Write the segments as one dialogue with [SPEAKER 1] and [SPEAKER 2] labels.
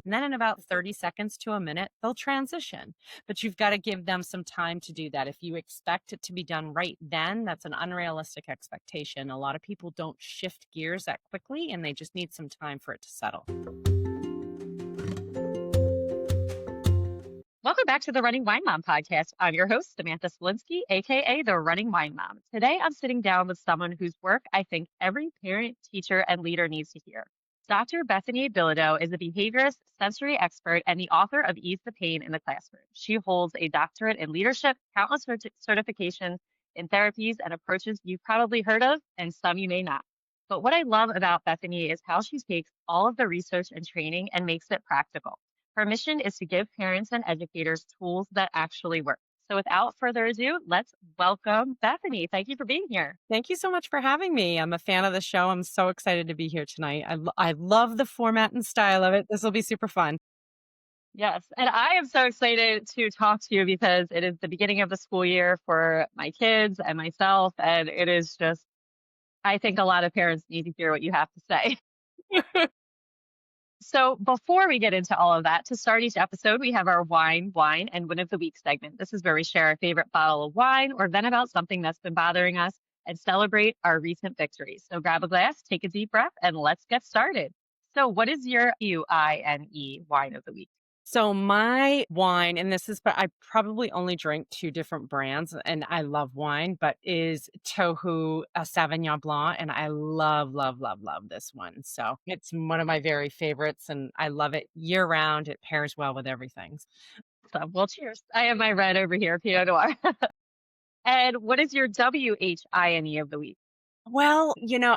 [SPEAKER 1] And then in about 30 seconds to a minute, they'll transition. But you've got to give them some time to do that. If you expect it to be done right then, that's an unrealistic expectation. A lot of people don't shift gears that quickly, and they just need some time for it to settle.
[SPEAKER 2] Welcome back to the Running Wine Mom podcast. I'm your host, Samantha Cieslinski, aka the Running Wine Mom. Today, I'm sitting down with someone whose work I think every parent, teacher, and leader needs to hear. Dr. Bethany Bilodeau is a behaviorist, sensory expert, and the author of Ease the Pain in the Classroom. She holds a doctorate in leadership, countless certifications in therapies and approaches you've probably heard of, and some you may not. But what I love about Bethany is how she takes all of the research and training and makes it practical. Her mission is to give parents and educators tools that actually work. So without further ado, let's welcome Bethany. Thank you for being here.
[SPEAKER 1] Thank you so much for having me. I'm a fan of the show. I'm so excited to be here tonight. I love the format and style of it. This will be super fun.
[SPEAKER 2] Yes, and I am so excited to talk to you because it is the beginning of the school year for my kids and myself. And it is just, I think a lot of parents need to hear what you have to say. So before we get into all of that, to start each episode, we have our wine, and win of the week segment. This is where we share our favorite bottle of wine or vent about something that's been bothering us and celebrate our recent victories. So grab a glass, take a deep breath, and let's get started. So what is your UINE wine of the week?
[SPEAKER 1] So my wine, and this is, but I probably only drink two different brands, and I love wine, but is Tohu a Sauvignon Blanc, and I love, love, love, love this one. So it's one of my very favorites, and I love it year round. It pairs well with everything.
[SPEAKER 2] So, well, cheers. I have my red over here, Pinot Noir. And what is your WHINE of the week?
[SPEAKER 1] Well,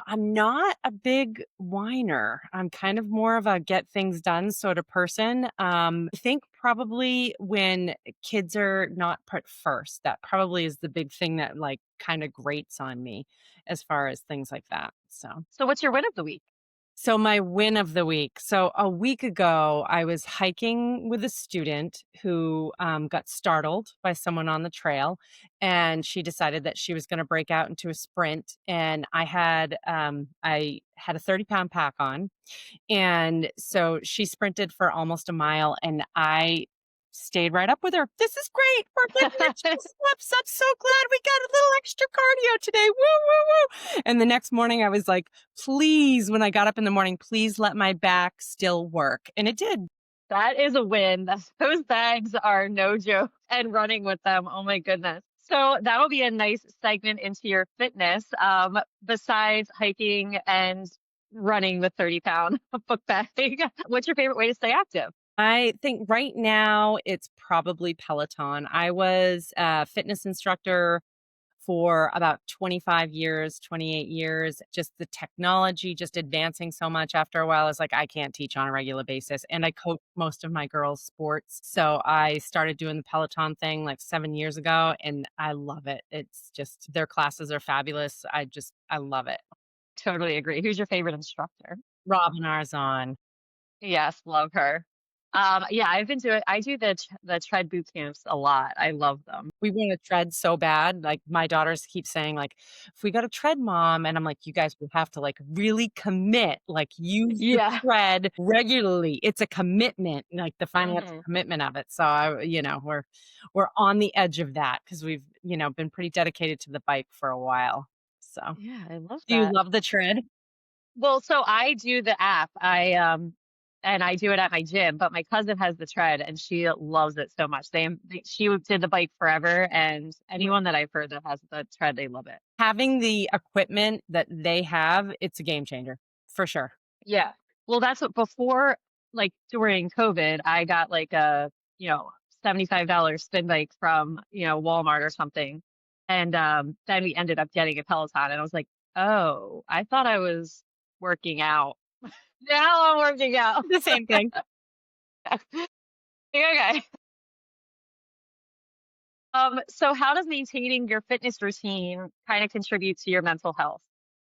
[SPEAKER 1] I'm not a big whiner. I'm kind of more of a get things done sort of person. I think probably when kids are not put first, that probably is the big thing that like kind of grates on me as far as things like that.
[SPEAKER 2] So what's your win of the week?
[SPEAKER 1] So my win of the week. So a week ago, I was hiking with a student who got startled by someone on the trail, and she decided that she was going to break out into a sprint. And I had a 30-pound pack on, and so she sprinted for almost a mile, and I stayed right up with her. This is great. We're getting the two steps. I'm so glad we got a little extra cardio today. Woo, woo, woo. And the next morning I was like, please, when I got up in the morning, please let my back still work. And it did.
[SPEAKER 2] That is a win. Those bags are no joke. And running with them, oh my goodness. So that'll be a nice segment into your fitness. Besides hiking and running with 30-pound book bag, what's your favorite way to stay active?
[SPEAKER 1] I think right now it's probably Peloton. I was a fitness instructor for about 25 years, 28 years. Just the technology just advancing so much after a while. It's like I can't teach on a regular basis. And I coach most of my girls' sports. So I started doing the Peloton thing like 7 years ago, and I love it. It's just their classes are fabulous. I love it.
[SPEAKER 2] Totally agree. Who's your favorite instructor?
[SPEAKER 1] Robin Arzon.
[SPEAKER 2] Yes, love her. Yeah, I do the tread boot camps a lot. I love them.
[SPEAKER 1] We want to tread so bad. Like my daughters keep saying, like, if we got to tread, mom, and I'm like, you guys will have to like really commit, like use the
[SPEAKER 2] Yeah.
[SPEAKER 1] tread regularly. It's a commitment, like the financial
[SPEAKER 2] Mhm.
[SPEAKER 1] commitment of it. So we're on the edge of that because we've, been pretty dedicated to the bike for a while. So
[SPEAKER 2] Yeah, I love
[SPEAKER 1] do you
[SPEAKER 2] that.
[SPEAKER 1] love the tread?
[SPEAKER 2] Well, so I do the app. And I do it at my gym, but my cousin has the tread and she loves it so much. She did the bike forever, and anyone that I've heard that has the tread, they love it.
[SPEAKER 1] Having the equipment that they have, it's a game changer for sure.
[SPEAKER 2] Yeah. Well, that's what before, like during COVID, I got like a, you know, $75 spin bike from, Walmart or something. And then we ended up getting a Peloton and I was like, oh, I thought I was working out. Now I'm working out.
[SPEAKER 1] The same thing.
[SPEAKER 2] Okay. So how does maintaining your fitness routine kind of contribute to your mental health?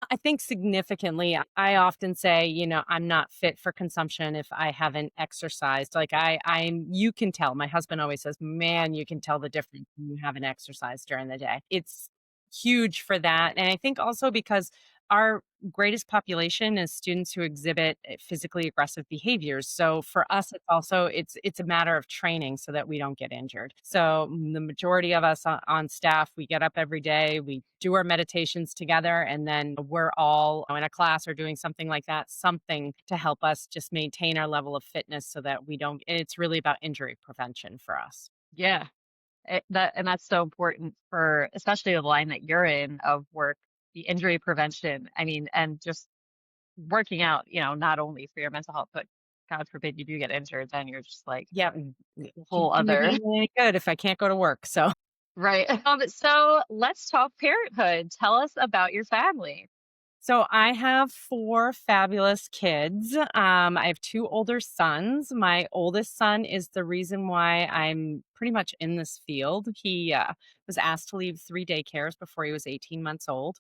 [SPEAKER 1] I think significantly. I often say, I'm not fit for consumption if I haven't exercised. Like you can tell. My husband always says, man, you can tell the difference when you haven't exercised during the day. It's huge for that. And I think also because our greatest population is students who exhibit physically aggressive behaviors. So for us, it's a matter of training so that we don't get injured. So the majority of us on staff, we get up every day, we do our meditations together, and then we're all in a class or doing something like that, something to help us just maintain our level of fitness so that we don't. And it's really about injury prevention for us.
[SPEAKER 2] Yeah. That's so important for especially the line that you're in of work, the injury prevention. I mean, and just working out, not only for your mental health, but God forbid you do get injured, then you're just like
[SPEAKER 1] Yeah,
[SPEAKER 2] a
[SPEAKER 1] keep
[SPEAKER 2] whole
[SPEAKER 1] me
[SPEAKER 2] other.
[SPEAKER 1] doing any good if I can't go to work. So
[SPEAKER 2] Right. So let's talk parenthood. Tell us about your family.
[SPEAKER 1] So I have 4 fabulous kids. I have 2 older sons. My oldest son is the reason why I'm pretty much in this field. He was asked to leave 3 daycares before he was 18 months old.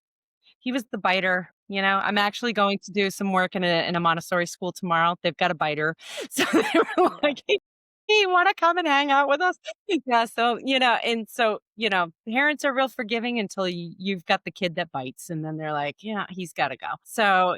[SPEAKER 1] He was the biter, I'm actually going to do some work in a Montessori school tomorrow. They've got a biter. So they were
[SPEAKER 2] Yeah.
[SPEAKER 1] like, "Hey, you wanna come and hang out with us?" Yeah, so, parents are real forgiving until you've got the kid that bites, and then they're like, "Yeah, he's gotta go." So,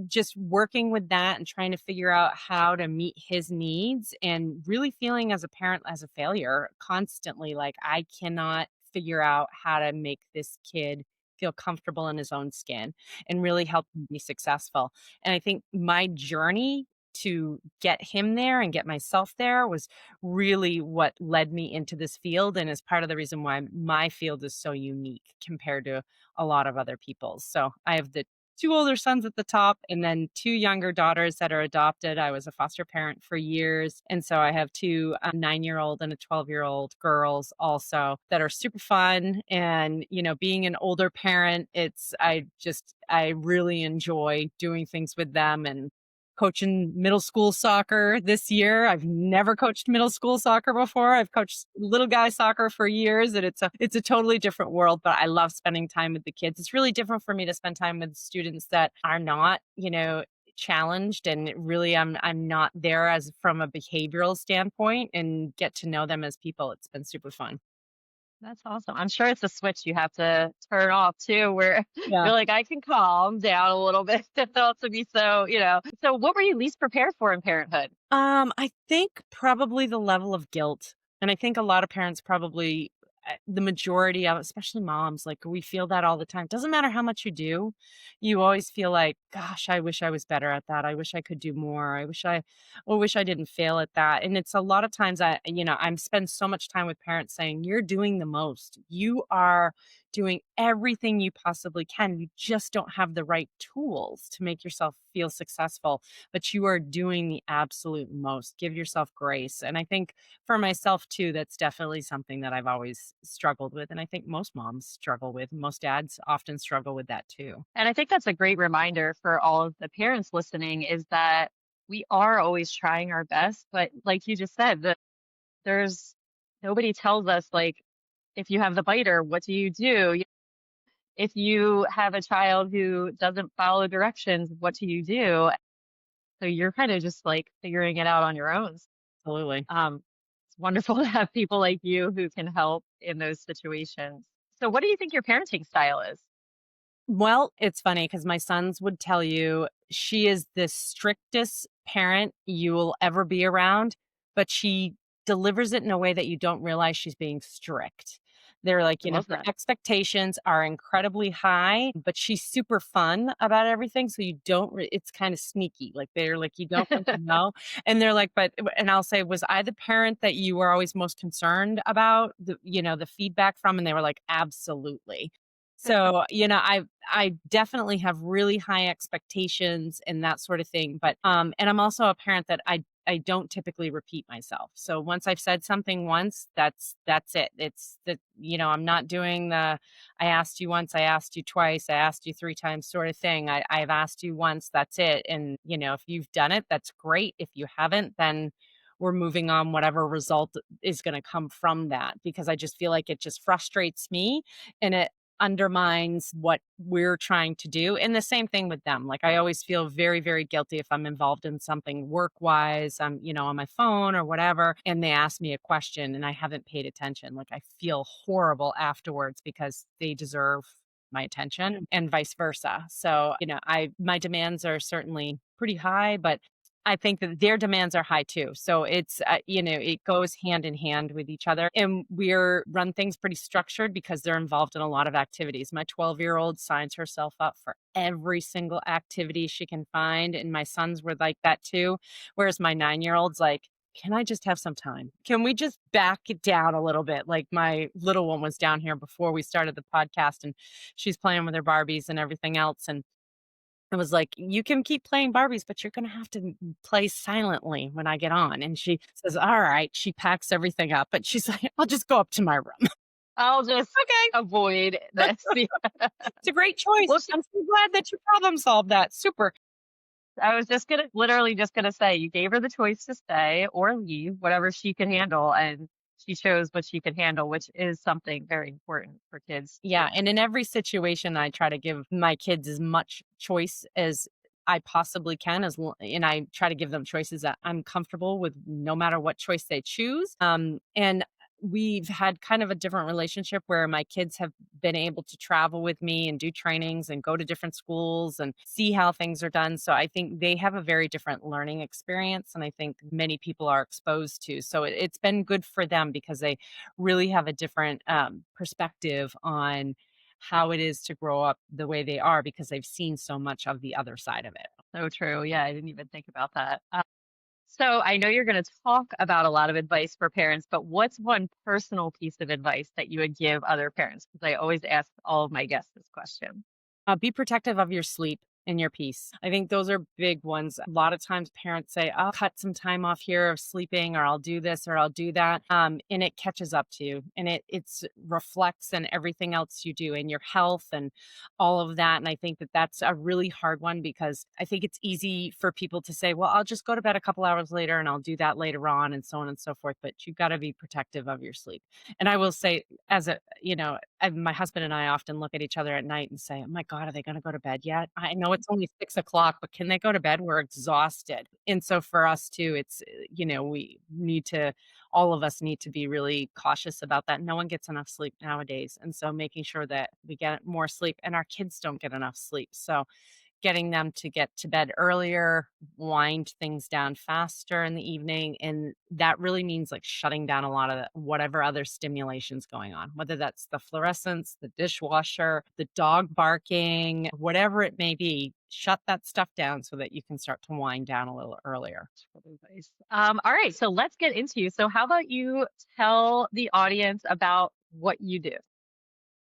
[SPEAKER 1] just working with that and trying to figure out how to meet his needs and really feeling as a parent as a failure constantly, like, I cannot figure out how to make this kid feel comfortable in his own skin and really help him be successful. And I think my journey to get him there and get myself there was really what led me into this field and is part of the reason why my field is so unique compared to a lot of other people's. So I have the 2 older sons at the top and then 2 younger daughters that are adopted. I was a foster parent for years, and so I have 2, a 9-year-old and a 12-year-old girls also that are super fun, and, being an older parent, I really enjoy doing things with them and coaching middle school soccer this year. I've never coached middle school soccer before. I've coached little guy soccer for years, and it's a totally different world, but I love spending time with the kids. It's really different for me to spend time with students that are not, challenged, and really I'm not there as from a behavioral standpoint and get to know them as people. It's been super fun.
[SPEAKER 2] That's awesome. I'm sure it's a switch you have to turn off too, where
[SPEAKER 1] Yeah.
[SPEAKER 2] you're like, I can calm down a little bit not to be so. So what were you least prepared for in parenthood?
[SPEAKER 1] I think probably the level of guilt. And I think a lot of parents probably, the majority of, especially moms, like we feel that all the time. Doesn't matter how much you do, you always feel like, gosh, I wish I was better at that. I wish I could do more. I wish I didn't fail at that. And it's a lot of times I'm spend so much time with parents saying, you're doing the most. You are doing everything you possibly can. You just don't have the right tools to make yourself feel successful, but you are doing the absolute most. Give yourself grace. And I think for myself too, that's definitely something that I've always struggled with. And I think most moms struggle with, most dads often struggle with that too.
[SPEAKER 2] And I think that's a great reminder for all of the parents listening is that we are always trying our best, but like you just said, there's nobody tells us like if you have the biter, what do you do? If you have a child who doesn't follow directions, what do you do? So you're kind of just like figuring it out on your own.
[SPEAKER 1] Absolutely.
[SPEAKER 2] It's wonderful to have people like you who can help in those situations. So what do you think your parenting style is?
[SPEAKER 1] Well, it's funny because my sons would tell you she is the strictest parent you will ever be around, but she delivers it in a way that you don't realize she's being strict. They're like,
[SPEAKER 2] I love
[SPEAKER 1] her
[SPEAKER 2] that.
[SPEAKER 1] expectations are incredibly high, but she's super fun about everything. So you don't, it's kind of sneaky. Like they're like, you don't really know. And they're like, and I'll say, was I the parent that you were always most concerned about the feedback from? And they were like, absolutely. So, I definitely have really high expectations and that sort of thing, but, and I'm also a parent that I don't typically repeat myself. So once I've said something once, that's it. It's that, I'm not doing the I asked you once, I asked you twice, I asked you 3 times sort of thing. I've asked you once, that's it. And, if you've done it, that's great. If you haven't, then we're moving on whatever result is going to come from that because I just feel like it just frustrates me and it undermines what we're trying to do. And the same thing with them. Like I always feel very, very guilty if I'm involved in something work wise, I'm, on my phone or whatever, and they ask me a question and I haven't paid attention. Like I feel horrible afterwards because they deserve my attention and vice versa. So, my demands are certainly pretty high, but I think that their demands are high too. So it goes hand in hand with each other. And we're run things pretty structured because they're involved in a lot of activities. My 12-year-old signs herself up for every single activity she can find. And my sons were like that too. Whereas my 9-year-old's like, can I just have some time? Can we just back it down a little bit? Like my little one was down here before we started the podcast and she's playing with her Barbies and everything else. And I was like, "You can keep playing Barbies, but you're gonna have to play silently when I get on." And she says, "Alright." She packs everything up, but she's like, "I'll just go up to my room."
[SPEAKER 2] I'll just
[SPEAKER 1] Okay.
[SPEAKER 2] avoid this.
[SPEAKER 1] It's a great choice.
[SPEAKER 2] Well,
[SPEAKER 1] I'm so glad that you problem solved that. Super.
[SPEAKER 2] I was just gonna literally just gonna say you gave her the choice to stay or leave, whatever she could handle, and she chose what she could handle, which is something very important for kids to
[SPEAKER 1] Yeah,
[SPEAKER 2] do.
[SPEAKER 1] and in every situation, I try to give my kids as much choice as I possibly can, and I try to give them choices that I'm comfortable with, no matter what choice they choose. And we've had kind of a different relationship where my kids have been able to travel with me and do trainings and go to different schools and see how things are done. So I think they have a very different learning experience, and I think many people are exposed to. So it's been good for them because they really have a different perspective on how it is to grow up the way they are because they've seen so much of the other side of it.
[SPEAKER 2] So true. Yeah, I didn't even think about that. So I know you're going to talk about a lot of advice for parents, but what's one personal piece of advice that you would give other parents? Because I always ask all of my guests this question.
[SPEAKER 1] Be protective of your sleep and your peace. I think those are big ones. A lot of times parents say, I'll cut some time off here of sleeping, or I'll do this, or I'll do that. And it catches up to you and it's reflects in everything else you do in your health and all of that. And I think that that's a really hard one because I think it's easy for people to say, well, I'll just go to bed a couple hours later and I'll do that later on and so on and so forth. But you've got to be protective of your sleep. And I will say, as a, my husband and I often look at each other at night and say, "Oh my god, are they gonna go to bed yet? I know it's only 6 o'clock, but can they go to bed? We're exhausted." And so for us too, we need to all of us need to be really cautious about that. No one gets enough sleep nowadays, and so making sure that we get more sleep and our kids don't get enough sleep. So getting them to get to bed earlier, wind things down faster in the evening, and that really means, like, shutting down a lot of the whatever other stimulation's going on, whether that's the fluorescence, the dishwasher, the dog barking, whatever it may be, shut that stuff down so that you can start to wind down a little earlier.
[SPEAKER 2] For advice. All right, so let's get into you. So how about you tell the audience about what you do?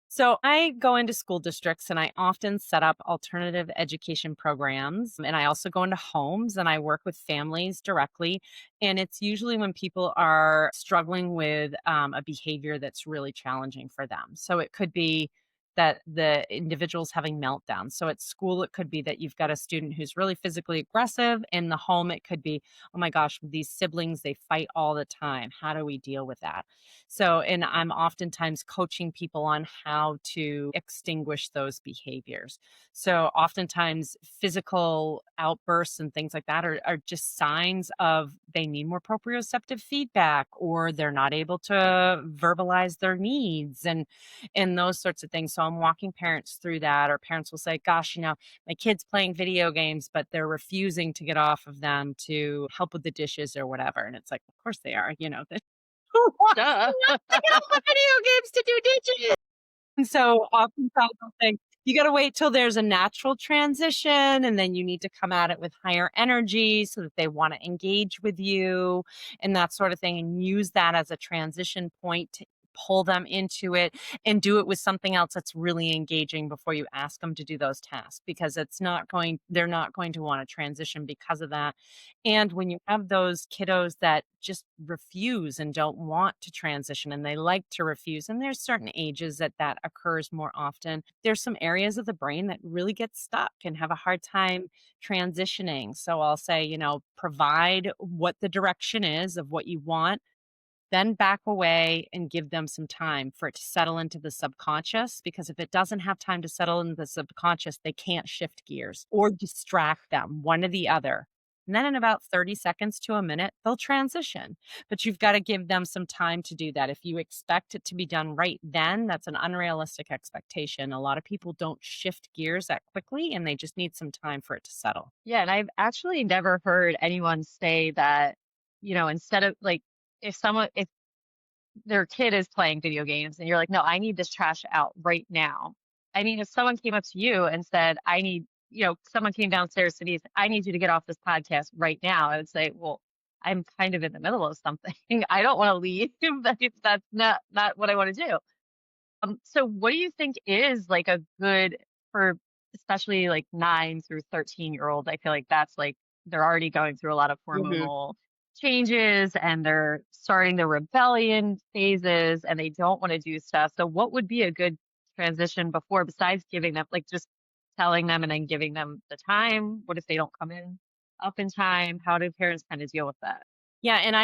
[SPEAKER 1] So I go into school districts and I often set up alternative education programs. And I also go into homes and I work with families directly. And it's usually when people are struggling with a behavior that's really challenging for them. So it could be that the individual's having meltdowns. So at school, it could be that you've got a student who's really physically aggressive. In the home, it could be, oh my gosh, these siblings, they fight all the time. How do we deal with that? So, and I'm oftentimes coaching people on how to extinguish those behaviors. So, oftentimes, physical outbursts and things like that are just signs of they need more proprioceptive feedback or they're not able to verbalize their needs and those sorts of things. So, I'm walking parents through that, or parents will say, gosh, my kid's playing video games, but they're refusing to get off of them to help with the dishes or whatever. And it's like, of course they are, who wants
[SPEAKER 2] Duh.
[SPEAKER 1] to get off the video games to do dishes? And so oftentimes I'll say, you gotta wait till there's a natural transition, and then you need to come at it with higher energy so that they wanna engage with you and that sort of thing, and use that as a transition point to pull them into it and do it with something else that's really engaging before you ask them to do those tasks because they're not going to wanna transition because of that. And when you have those kiddos that just refuse and don't want to transition and they like to refuse, and there's certain ages that that occurs more often, there's some areas of the brain that really get stuck and have a hard time transitioning. So I'll say, provide what the direction is of what you want, then back away and give them some time for it to settle into the subconscious. Because if it doesn't have time to settle into the subconscious, they can't shift gears or distract them, one or the other. And then in about 30 seconds to a minute, they'll transition. But you've got to give them some time to do that. If you expect it to be done right then, that's an unrealistic expectation. A lot of people don't shift gears that quickly and they just need some time for it to settle.
[SPEAKER 2] Yeah, and I've actually never heard anyone say that, instead of like if their kid is playing video games and you're like, "No, I need this trash out right now." I mean, if someone came up to you and said, someone came downstairs to me and said, "I need you to get off this podcast right now." I would say, "Well, I'm kind of in the middle of something. I don't want to leave. That's not what I want to do." So what do you think is like a good for especially like 9 through 13-year olds? I feel like that's like they're already going through a lot of
[SPEAKER 1] Mhm.
[SPEAKER 2] hormonal changes and they're starting the rebellion phases and they don't want to do stuff. So what would be a good transition before besides giving them like just telling them and then giving them the time? What if they don't come in up in time? How do parents kind of deal with that?
[SPEAKER 1] Yeah, and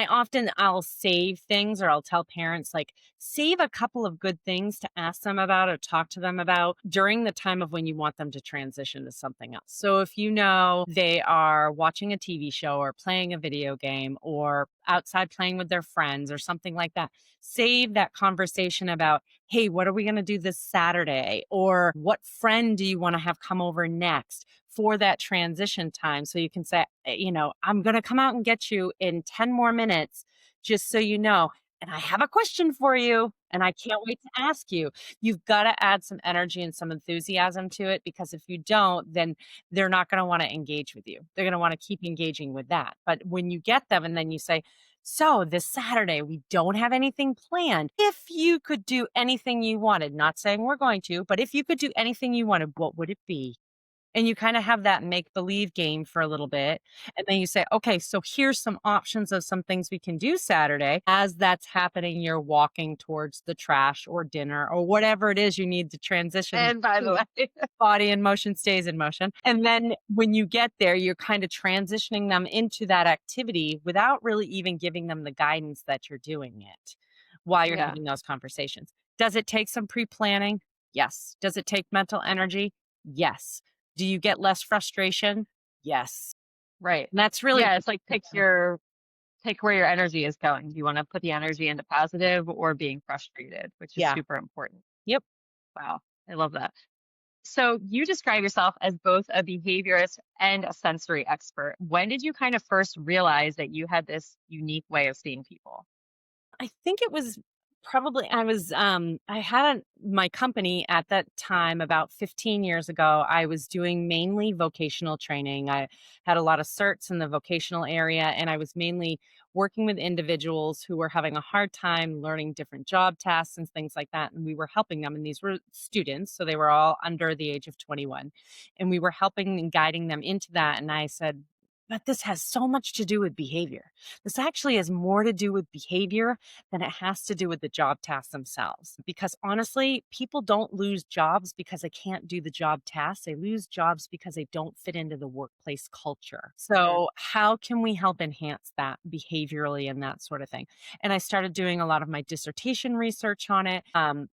[SPEAKER 1] I'll save things or I'll tell parents, like, save a couple of good things to ask them about or talk to them about during the time of when you want them to transition to something else. So if you know they are watching a TV show or playing a video game or outside playing with their friends or something like that, save that conversation about, "Hey, what are we gonna do this Saturday?" Or, "What friend do you wanna have come over next?" For that transition time. So you can say, "I'm going to come out and get you in 10 more minutes, just so you know. And I have a question for you, and I can't wait to ask you." You've got to add some energy and some enthusiasm to it because if you don't, then they're not going to want to engage with you. They're going to want to keep engaging with that. But when you get them and then you say, "So this Saturday, we don't have anything planned. If you could do anything you wanted," not saying we're going to, but if you could do anything you wanted, what would it be? And you kinda have that make believe game for a little bit, and then you say, "Okay, so here's some options of some things we can do Saturday." As that's happening, you're walking towards the trash or dinner or whatever it is you need to transition
[SPEAKER 2] And by the
[SPEAKER 1] to.
[SPEAKER 2] way,
[SPEAKER 1] Body in motion stays in motion, and then when you get there, you're kinda transitioning them into that activity without really even giving them the guidance that you're doing it while you're
[SPEAKER 2] yeah,
[SPEAKER 1] having those conversations. Does it take some pre-planning? Yes. Does it take mental energy? Yes. Do you get less frustration? Yes.
[SPEAKER 2] right.
[SPEAKER 1] And that's really
[SPEAKER 2] Yeah,
[SPEAKER 1] what
[SPEAKER 2] it's like
[SPEAKER 1] you get.
[SPEAKER 2] pick where your energy is going. Do you want to put the energy into positive or being frustrated, which is
[SPEAKER 1] Yeah.
[SPEAKER 2] super important.
[SPEAKER 1] Yep.
[SPEAKER 2] Wow, I love that. So you describe yourself as both a behaviorist and a sensory expert. When did you kind of first realize that you had this unique way of seeing people?
[SPEAKER 1] I think it was probably I had my company at that time about 15 years ago. I was doing mainly vocational training. I had a lot of certs in the vocational area and I was mainly working with individuals who were having a hard time learning different job tasks and things like that and we were helping them and these were students so they were all under the age of 21 and we were helping and guiding them into that and I said, "But this has so much to do with behavior. This actually has more to do with behavior than it has to do with the job tasks themselves. Because honestly, people don't lose jobs because they can't do the job tasks. They lose jobs because they don't fit into the workplace culture.
[SPEAKER 2] Mhm.
[SPEAKER 1] So, how can we help enhance that behaviorally and that sort of thing?" And I started doing a lot of my dissertation research on it.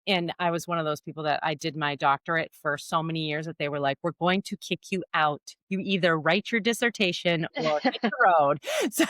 [SPEAKER 1] And I was one of those people that I did my doctorate for so many years that they were like, "We're going to kick you out. You either write your dissertation or hit the road." So,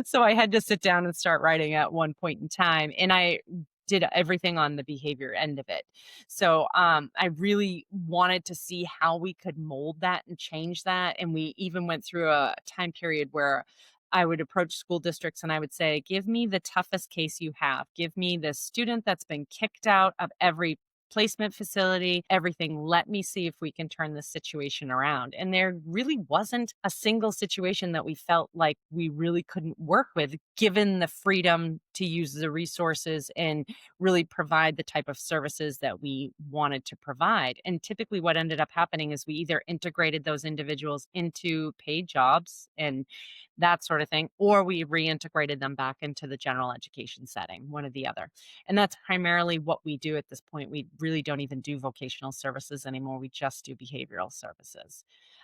[SPEAKER 1] so I had to sit down and start writing at one point in time, and I did everything on the behavior end of it. So, I really wanted to see how we could mold that and change that, and we even went through a time period where I would approach school districts and I would say, "Give me the toughest case you have. Give me the student that's been kicked out of every placement facility, everything. Let me see if we can turn this situation around." And there really wasn't a single situation that we felt like we really couldn't work with, given the freedom to use the resources and really provide the type of services that we wanted to provide. And typically, what ended up happening is we either integrated those individuals into paid jobs and that sort of thing, or we reintegrated them back into the general education setting, one or the other. And that's primarily what we do at this point. We really don't even do vocational services anymore. We just do behavioral services.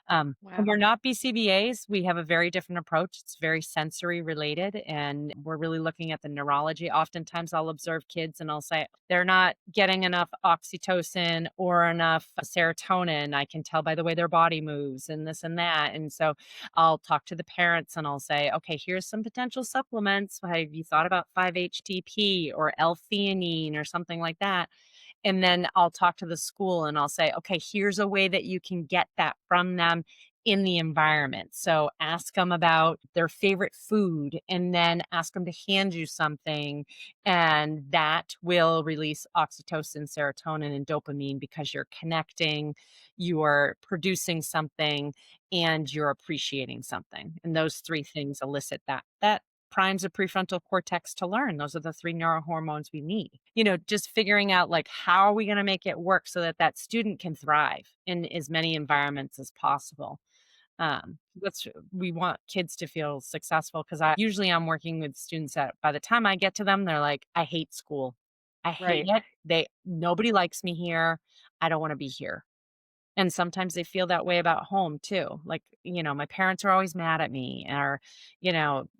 [SPEAKER 1] When we're
[SPEAKER 2] Wow.
[SPEAKER 1] not BCBAs, we have a very different approach. It's very sensory related, and we're really looking at the neurology. Oftentimes, I'll observe kids and I'll say, they're not getting enough oxytocin or enough serotonin. I can tell by the way their body moves and this and that. And so I'll talk to the parents and I'll say, okay, here's some potential supplements. Have you thought about 5-HTP or L-theanine or something like that? And then I'll talk to the school and I'll say, okay, here's a way that you can get that from them in the environment. So ask them about their favorite food and then ask them to hand you something. And that will release oxytocin, serotonin, and dopamine because you're connecting, you're producing something, and you're appreciating something. And those three things elicit that. That primes the prefrontal cortex to learn. Those are the three neurohormones we need. Just figuring out like how are we going to make it work so that that student can thrive in as many environments as possible. That's we want kids to feel successful because I'm working with students that by the time I get to them, they're like, I hate school. I hate
[SPEAKER 2] Right.
[SPEAKER 1] it. Nobody likes me here. I don't want to be here. And sometimes they feel that way about home too. Like, my parents are always mad at me or,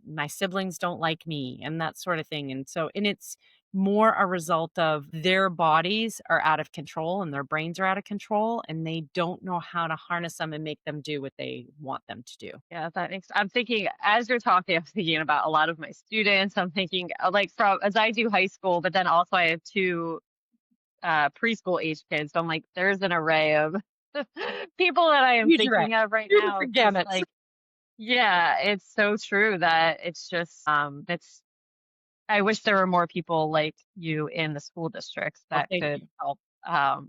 [SPEAKER 1] my siblings don't like me and that sort of thing. And it's more a result of their bodies are out of control and their brains are out of control and they don't know how to harness them and make them do what they want them to do.
[SPEAKER 2] Yeah, that makes I'm thinking as you're talking, I'm thinking about a lot of my students. I'm thinking like from as I do high school, but then also I have two preschool age kids. So I'm like, there's an array of people that I am
[SPEAKER 1] Huge array,
[SPEAKER 2] thinking of right
[SPEAKER 1] 2
[SPEAKER 2] now.
[SPEAKER 1] different
[SPEAKER 2] Just
[SPEAKER 1] gamuts.
[SPEAKER 2] like, yeah, it's so true that it's just it's I wish there were more people like you in the school districts
[SPEAKER 1] Well,
[SPEAKER 2] that
[SPEAKER 1] thank
[SPEAKER 2] could
[SPEAKER 1] you.
[SPEAKER 2] help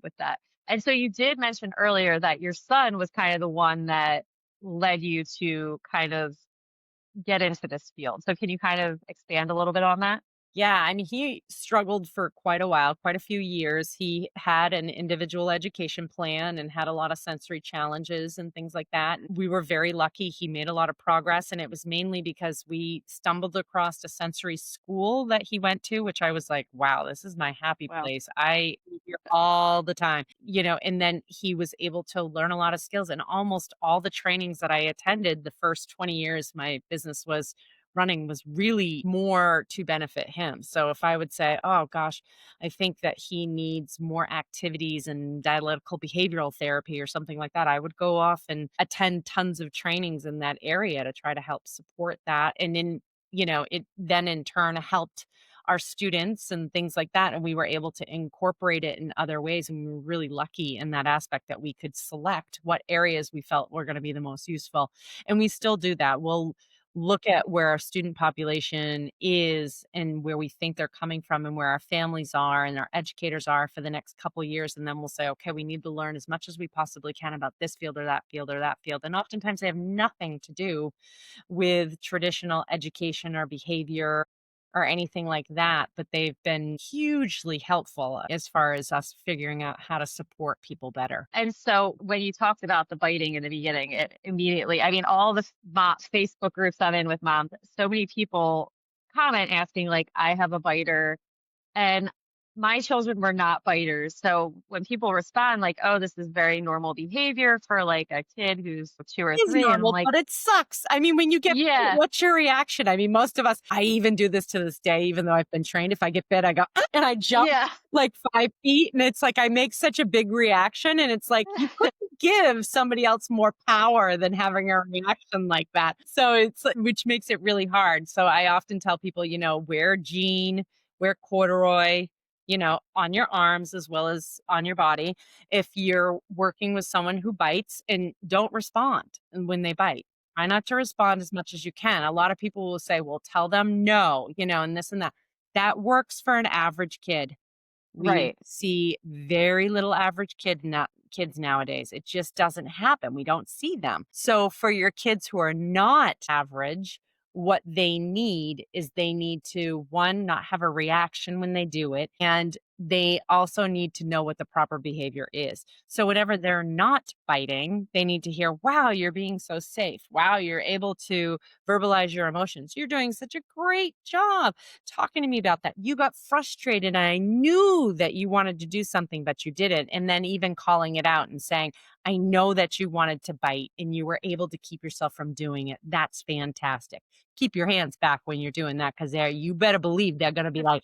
[SPEAKER 2] with that. And so you did mention earlier that your son was kind of the one that led you to kind of get into this field. So can you kind of expand a little bit on that?
[SPEAKER 1] Yeah, I mean, he struggled for quite a while, quite a few years. He had an individual education plan and had a lot of sensory challenges and things like that. We were very lucky. He made a lot of progress, and it was mainly because we stumbled across a sensory school that he went to, which I was like, wow, this is my happy
[SPEAKER 2] Wow.
[SPEAKER 1] place. I eat here all the time, and then he was able to learn a lot of skills. And almost all the trainings that I attended the first 20 years my business was running was really more to benefit him. So if I would say, "Oh gosh, I think that he needs more activities and dialectical behavioral therapy or something like that," I would go off and attend tons of trainings in that area to try to help support that. And then, it then in turn helped our students and things like that. And we were able to incorporate it in other ways. And we were really lucky in that aspect that we could select what areas we felt were going to be the most useful. And we still do that. We'll look at where our student population is and where we think they're coming from and where our families are and our educators are for the next couple years. And then we'll say, okay, we need to learn as much as we possibly can about this field or that field or that field. And oftentimes they have nothing to do with traditional education or behavior or anything like that, but they've been hugely helpful as far as us figuring out how to support people better.
[SPEAKER 2] And so when you talked about the biting in the beginning, it immediately, I mean, all the Facebook groups I'm in with moms, so many people comment asking, like, I have a biter. And my children were not biters. So when people respond like, "Oh, this is very normal behavior for like a kid who's 2 or
[SPEAKER 1] Is
[SPEAKER 2] 3," and I'm
[SPEAKER 1] normal,
[SPEAKER 2] like,
[SPEAKER 1] but it sucks. I mean, when you get bit,
[SPEAKER 2] "Yeah,
[SPEAKER 1] what's your reaction? I mean, most of us I even do this to this day, even though I've been trained. If I get bit, I go, "Ah," and I jump
[SPEAKER 2] yeah."
[SPEAKER 1] like 5 feet, and it's like I make such a big reaction, and it's like you couldn't give somebody else more power than having a reaction like that. So it's which makes it really hard. So I often tell people, wear jean, wear corduroy, on your arms as well as on your body if you're working with someone who bites and don't respond when they bite. Try not to respond as much as you can. A lot of people will say, well, tell them no, and this and that. That works for an average kid. We
[SPEAKER 2] Right.
[SPEAKER 1] see very little average kids nowadays. It just doesn't happen. We don't see them. So for your kids who are not average, what they need is they need to one, not have a reaction when they do it, and they also need to know what the proper behavior is. So whenever they're not biting, they need to hear, wow, you're being so safe. Wow, you're able to verbalize your emotions. You're doing such a great job talking to me about that. You got frustrated. And I knew that you wanted to do something, but you didn't. And then even calling it out and saying, I know that you wanted to bite and you were able to keep yourself from doing it. That's fantastic. Keep your hands back when you're doing that because you better believe they're going to be like,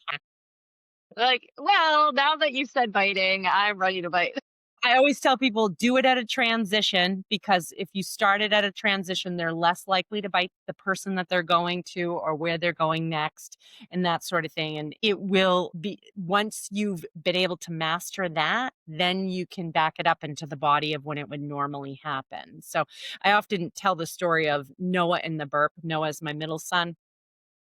[SPEAKER 2] Like, well, now that you said biting, I'm ready to bite.
[SPEAKER 1] I always tell people do it at a transition because if you start it at a transition, they're less likely to bite the person that they're going to or where they're going next and that sort of thing. And it will be once you've been able to master that, then you can back it up into the body of when it would normally happen. So I often tell the story of Noah and the burp. Noah's my middle son.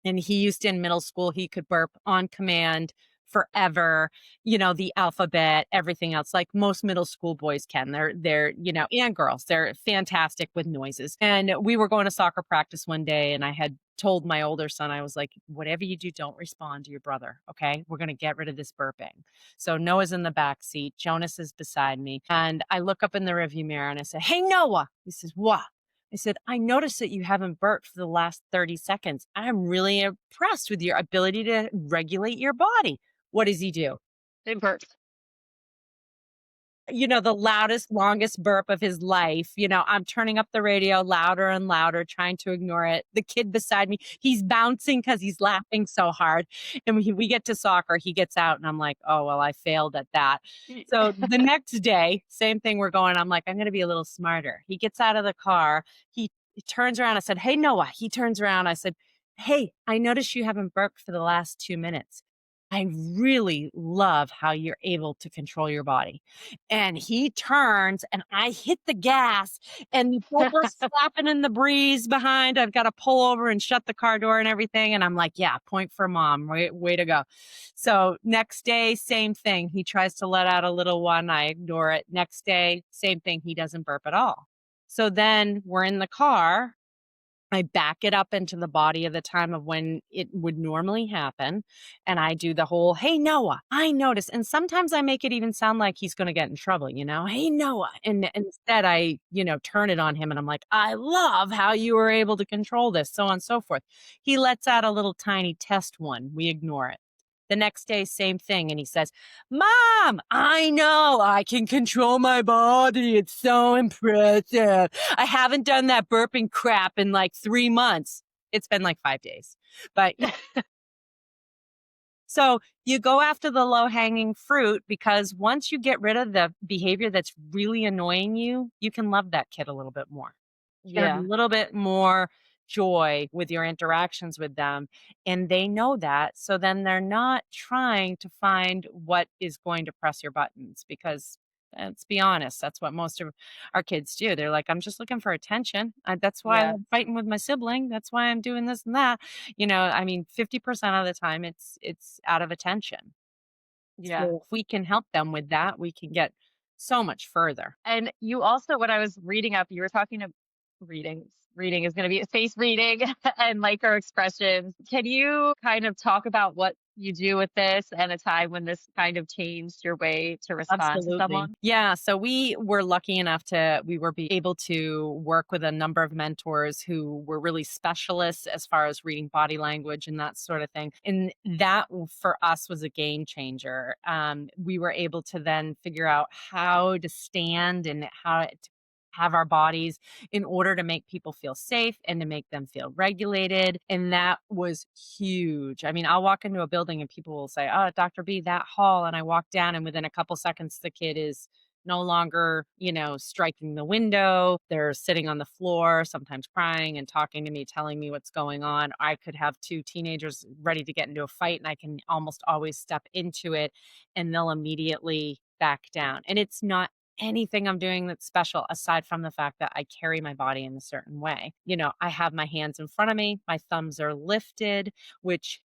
[SPEAKER 1] And he used to in middle school, he could burp on command forever, the alphabet, everything else, like most middle school boys can. They're, and girls, they're fantastic with noises. And we were going to soccer practice one day, and I had told my older son, I was like, whatever you do, don't respond to your brother. Okay. We're going to get rid of this burping. So Noah's in the back seat. Jonas is beside me. And I look up in the rearview mirror and I said, hey, Noah. He says, what? I said, I noticed that you haven't burped for the last 30 seconds. I'm really impressed with your ability to regulate your body. What does he do?
[SPEAKER 2] It burps.
[SPEAKER 1] The loudest, longest burp of his life. I'm turning up the radio louder and louder, trying to ignore it. The kid beside me, he's bouncing because he's laughing so hard. And we get to soccer, he gets out, and I'm like, oh, well, I failed at that. So the next day, same thing, we're going. I'm like, I'm going to be a little smarter. He gets out of the car. He turns around. I said, hey, Noah. He turns around. I said, hey, I noticed you haven't burped for the last 2 minutes. I really love how you're able to control your body. And he turns and I hit the gas and the both are flapping in the breeze behind. I've got to pull over and shut the car door and everything. And I'm like, yeah, point for mom. Way to go. So next day, same thing. He tries to let out a little one. I ignore it. Next day, same thing. He doesn't burp at all. So then we're in the car. I back it up into the body of the time of when it would normally happen. And I do the whole, hey, Noah, I noticed. And sometimes I make it even sound like he's going to get in trouble, hey, Noah. And instead I turn it on him and I'm like, I love how you were able to control this, so on and so forth. He lets out a little tiny test one. We ignore it. The next day, same thing. And he says, Mom, I know I can control my body. It's so impressive. I haven't done that burping crap in like 3 months. It's been like 5 days. But so you go after the low hanging fruit because once you get rid of the behavior that's really annoying you, you can love that kid a little bit more. You can have a
[SPEAKER 2] Yeah.
[SPEAKER 1] little bit more joy with your interactions with them, and they know that, so then they're not trying to find what is going to press your buttons because, let's be honest, that's what most of our kids do. They're like, "I'm just looking for attention. That's why
[SPEAKER 2] Yeah.
[SPEAKER 1] I'm fighting with my sibling. That's why I'm doing this and that." 50% of the time it's out of attention.
[SPEAKER 2] Yeah.
[SPEAKER 1] So if we can help them with that, we can get so much further.
[SPEAKER 2] And you also, when I was reading up, you were talking of readings. Reading is going to be face reading and micro expressions. Can you kind of talk about what you do with this and a time when this kind of changed your way to respond to
[SPEAKER 1] Absolutely.
[SPEAKER 2] someone?
[SPEAKER 1] Yeah. So we were lucky enough we were able to work with a number of mentors who were really specialists as far as reading body language and that sort of thing. And that for us was a game changer. We were able to then figure out how to stand and how to have our bodies in order to make people feel safe and to make them feel regulated. And that was huge. I mean, I'll walk into a building and people will say, oh, Dr. B, that hall. And I walk down, and within a couple seconds, the kid is no longer, striking the window. They're sitting on the floor, sometimes crying and talking to me, telling me what's going on. I could have two teenagers ready to get into a fight, and I can almost always step into it and they'll immediately back down. And it's not anything I'm doing that's special aside from the fact that I carry my body in a certain way. I have my hands in front of me, my thumbs are lifted, which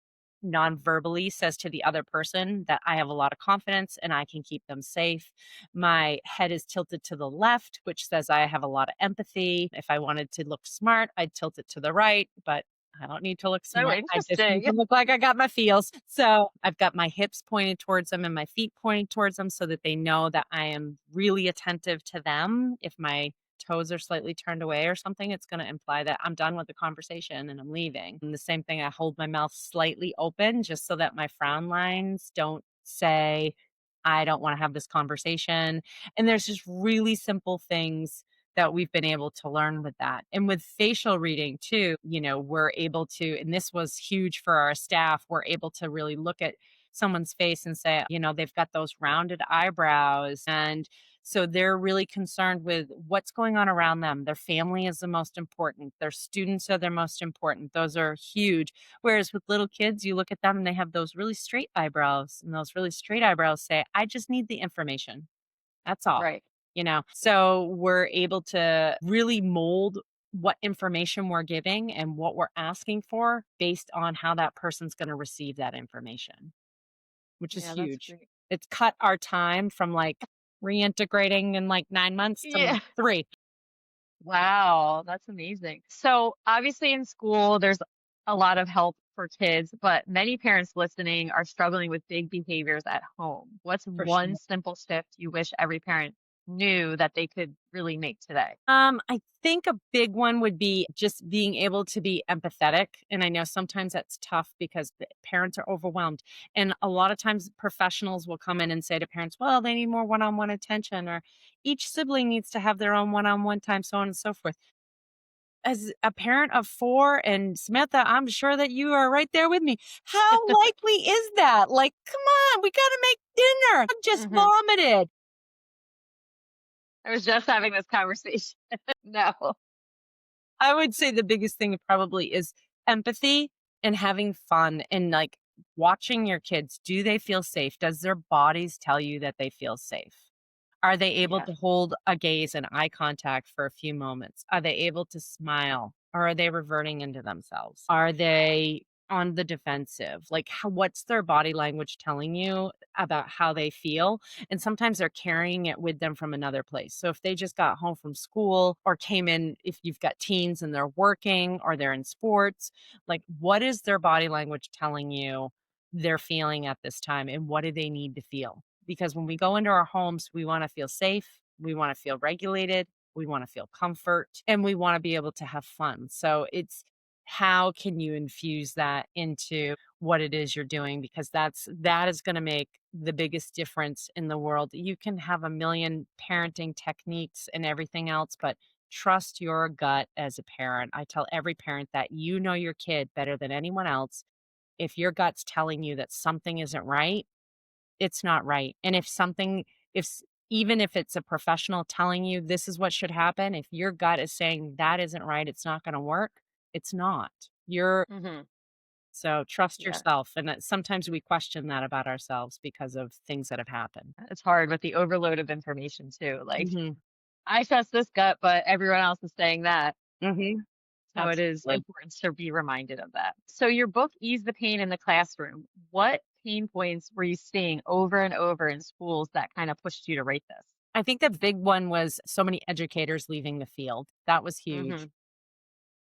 [SPEAKER 1] non-verbally says to the other person that I have a lot of confidence and I can keep them safe. My head is tilted to the left, which says I have a lot of empathy. If I wanted to look smart, I'd tilt it to the right, but I don't need to look
[SPEAKER 2] So
[SPEAKER 1] smart. I just need
[SPEAKER 2] interesting.
[SPEAKER 1] to look like I got my feels. So I've got my hips pointed towards them and my feet pointed towards them so that they know that I am really attentive to them. If my toes are slightly turned away or something, it's going to imply that I'm done with the conversation and I'm leaving. And the same thing, I hold my mouth slightly open just so that my frown lines don't say, I don't want to have this conversation. And there's just really simple things that we've been able to learn with that. And with facial reading too, we're able to, and this was huge for our staff, we're able to really look at someone's face and say, they've got those rounded eyebrows. And so they're really concerned with what's going on around them. Their family is the most important. Their students are their most important. Those are huge. Whereas with little kids, you look at them and they have those really straight eyebrows, and those really straight eyebrows say, I just need the information. That's all.
[SPEAKER 2] Right.
[SPEAKER 1] So we're able to really mold what information we're giving and what we're asking for based on how that person's going to receive that information, which is
[SPEAKER 2] Yeah, that's
[SPEAKER 1] huge.
[SPEAKER 2] great.
[SPEAKER 1] It's cut our time from like reintegrating in like 9 months to
[SPEAKER 2] Yeah.
[SPEAKER 1] 3.
[SPEAKER 2] Wow, that's amazing. So, obviously, in school, there's a lot of help for kids, but many parents listening are struggling with big behaviors at home. What's
[SPEAKER 1] For
[SPEAKER 2] one
[SPEAKER 1] sure.
[SPEAKER 2] simple shift you wish every parent knew that they could really make today?
[SPEAKER 1] I think a big one would be just being able to be empathetic. And I know sometimes that's tough because the parents are overwhelmed. And a lot of times professionals will come in and say to parents, well, they need more one on one attention, or each sibling needs to have their own one on one time, so on and so forth. As a parent of 4, and Samantha, I'm sure that you are right there with me. How likely is that? Like, come on, we got to make dinner. I just
[SPEAKER 2] Hmm.
[SPEAKER 1] vomited.
[SPEAKER 2] I was just having this conversation. No.
[SPEAKER 1] I would say the biggest thing probably is empathy and having fun and like watching your kids. Do they feel safe? Does their bodies tell you that they feel safe? Are they able
[SPEAKER 2] Yeah.
[SPEAKER 1] to hold a gaze and eye contact for a few moments? Are they able to smile? Or are they reverting into themselves? Are they on the defensive? Like, what's their body language telling you about how they feel? And sometimes they're carrying it with them from another place. So if they just got home from school or came in, if you've got teens and they're working or they're in sports, like, what is their body language telling you they're feeling at this time, and what do they need to feel? Because when we go into our homes, we want to feel safe, we want to feel regulated, we want to feel comfort, and we want to be able to have fun. So it's, how can you infuse that into what it is you're doing, because that is going to make the biggest difference in the world. You can have a million parenting techniques and everything else, but trust your gut as a parent. I tell every parent that you know your kid better than anyone else. If your gut's telling you that something isn't right, it's not right. And if something if s even if it's a professional telling you this is what should happen, if your gut is saying that isn't right, it's not gonna work, it's not. You're
[SPEAKER 2] Hmm.
[SPEAKER 1] So trust
[SPEAKER 2] Yeah.
[SPEAKER 1] yourself, and that sometimes we question that about ourselves because of things that have happened.
[SPEAKER 2] It's hard with the overload of information, too. Like,
[SPEAKER 1] Mhm,
[SPEAKER 2] I trust this gut, but everyone else is saying that.
[SPEAKER 1] mhm,
[SPEAKER 2] So it is
[SPEAKER 1] absolutely.
[SPEAKER 2] important to be reminded of that. So your book, Ease the Pain in the Classroom, what pain points were you seeing over and over in schools that kind of pushed you to write this?
[SPEAKER 1] I think the big one was so many educators leaving the field. That was
[SPEAKER 2] Hmm.
[SPEAKER 1] huge.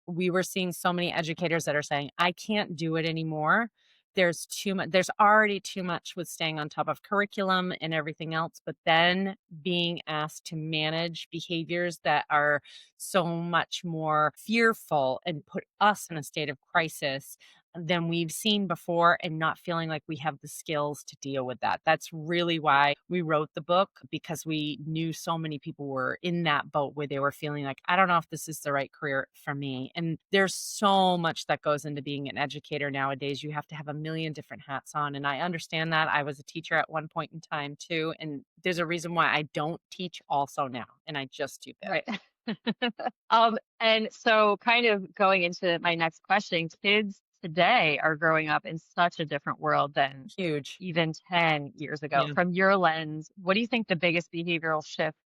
[SPEAKER 1] We were seeing so many educators that are saying, "I can't do it anymore. There's too much. There's already too much with staying on top of curriculum and everything else, but then being asked to manage behaviors that are so much more fearful and put us in a state of crisis than we've seen before, and not feeling like we have the skills to deal with that." That's really why we wrote the book, because we knew so many people were in that boat where they were feeling like, I don't know if this is the right career for me. And there's so much that goes into being an educator nowadays. You have to have a million different hats on. And I understand that. I was a teacher at one point in time too. And there's a reason why I don't teach also now. And I just do this.
[SPEAKER 2] Right. And so kind of going into my next question, kids today are growing up in such a different world than
[SPEAKER 1] Huge.
[SPEAKER 2] even 10 years ago.
[SPEAKER 1] Yeah.
[SPEAKER 2] From your lens, what do you think the biggest behavioral shift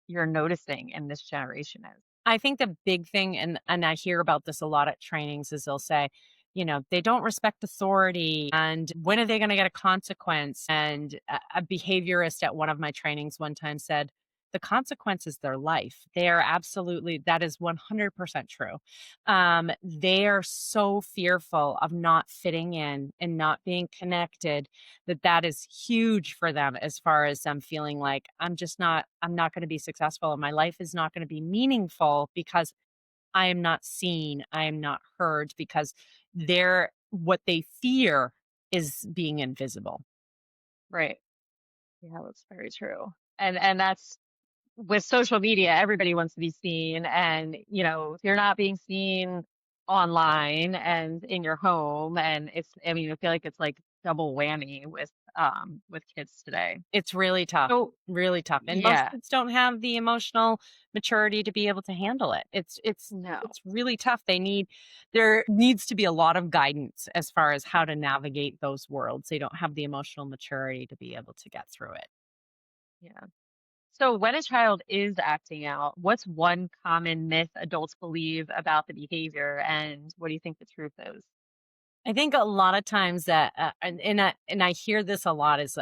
[SPEAKER 2] you're noticing in this generation is?
[SPEAKER 1] I think the big thing, and I hear about this a lot at trainings, is they'll say, they don't respect authority, and when are they going to get a consequence? And a behaviorist at one of my trainings one time said, the consequence is their life. They are absolutely, that is 100% true. They are so fearful of not fitting in and not being connected that that is huge for them as far as them feeling like I'm not going to be successful and my life is not going to be meaningful because I am not seen, I am not heard because what they fear is being invisible.
[SPEAKER 2] Right. Yeah, that's very true. And that's with social media, everybody wants to be seen. And, if you're not being seen online and in your home, and I mean, I feel like it's like double whammy with kids today.
[SPEAKER 1] It's
[SPEAKER 2] So
[SPEAKER 1] really tough, and most
[SPEAKER 2] yeah,
[SPEAKER 1] kids don't have the emotional maturity to be able to handle it.
[SPEAKER 2] no.
[SPEAKER 1] It's really tough. There needs to be a lot of guidance as far as how to navigate those worlds. They don't have the emotional maturity to be able to get through it.
[SPEAKER 2] Yeah. So when a child is acting out, what's one common myth adults believe about the behavior, and what do you think the truth is?
[SPEAKER 1] I think a lot of times that, and I hear this a lot is,